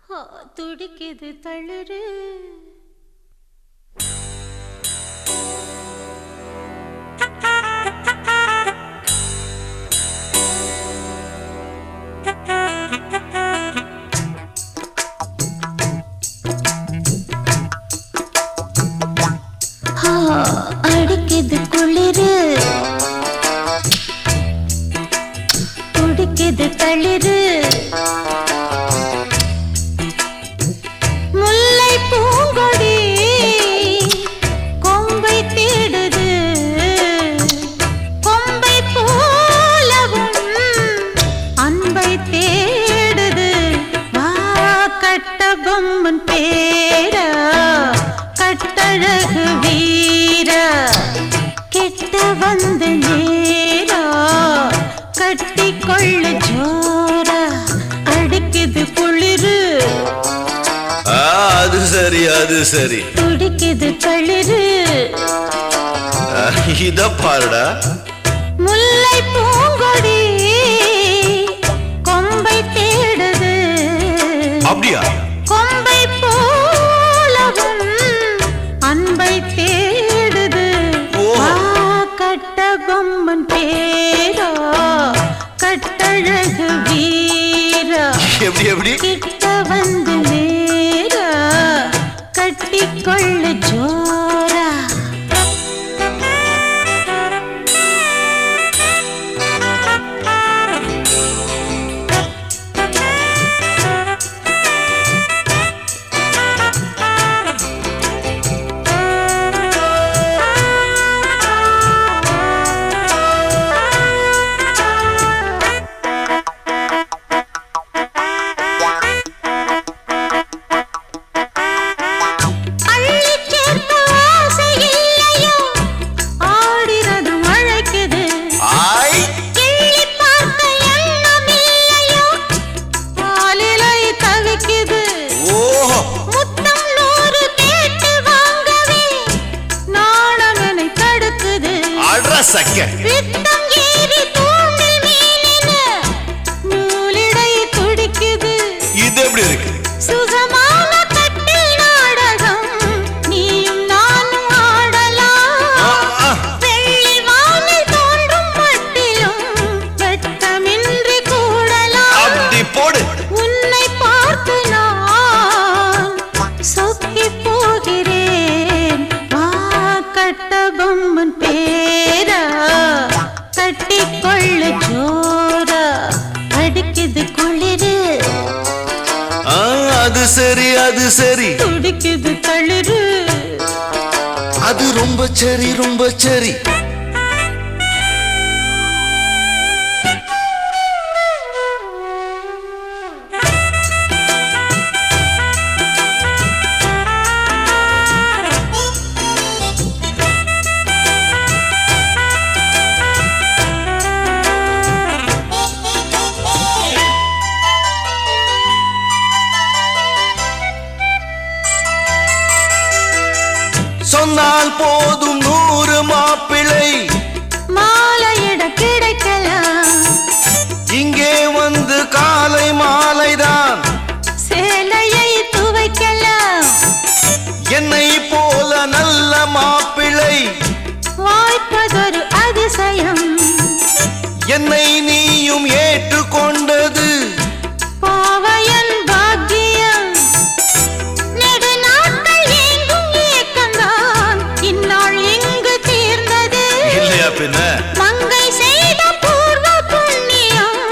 துடிக்குது தளரு அடிக்குது குளிரு துடிக்குது தளிரு முல்லை பூங்கொடி கொம்பை தேடுது கொம்பை போலவும் அன்பை தேடுது வா கட்ட பொம்மன் பேரா கட்டழகு வீரா கிட்ட வந்து நேரா கட்டி கொள்ள ஜோரா அடிக்குது குளிரு அது சரி அது சரி துடிக்குது தளிரு இத பாருடா முல்லை பூங்கொடி கொம்பை தேடுது அப்படியா கொம்பை போலவும் அன்பை தேடுது கட்ட பொம்மன் பேரா கட்டழகு வீரா எப்படி எப்படி கிட்ட வந்து நேரா கட்டிக்கொள்ள ஜோரா இது எப்படி இருக்கு சுகமான கட்டில் நாடகம் நீயும் நானும் ஆடலாம் வெள்ளி வானில் தோன்றும் மட்டிலும் வெட்டமின்றி கூடலாம் அப்படி போடு உன்னை பார்த்து நான் சொக்கி போகிறேன் வா கட்ட பொம்மன் பேரா கட்டிக்கொள்ள ஜோரா அடிக்குது குளிரு அது சரி அது சரி துடிக்குது தளிரு அது ரொம்ப சரி ரொம்ப சரி சொன்னால் போதும் 100 மாப்பிள்ளை மாலையிட கிடைக்கலாம் இங்கே வந்து காலை மாலைதான் சேலையை துவைக்கலாம் என்னை போல நல்ல மாப்பிள்ளை வாய்ப்பதொரு அதிசயம் என்னை நீயும் ஏற்றுக்கொண்டது பாவையன் பாக்கியம் நெடுநாட்கள் எங்கும் ஏக்கந்தான் இந்நாள் இங்கு தீர்ந்தது இல்லையா பின்ன மங்கை செய்த பூர்வ புண்ணியம்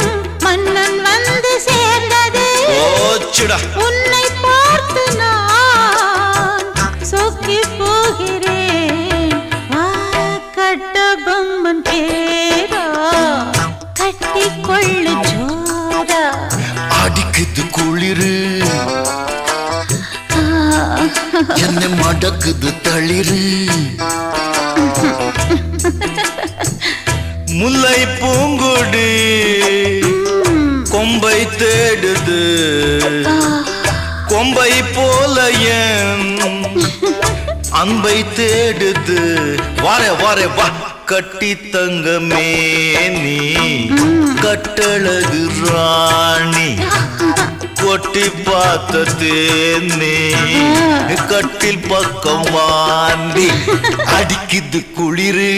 மன்னன் வந்து சேர்ந்தது ஓச்சுடா உன்னை பார்த்து நான் சொக்கி போகிறேன் வா கட்ட பொம்மன் பேரா கட்டிக்கொள்ளு ஜோரா அடிக்குது குளிரு என்னை மடக்குது தளிரு முல்லை பூங்குடி கொம்பை தேடுது கொம்பை போல என் அன்பை தேடுது வாரே வாரே வா கட்டி தங்கமே நீ கட்டழகு ராணி தொட்டி பார்த்த தேனே கட்டில் பக்கம் வாந்தி அடிக்குது குளிரு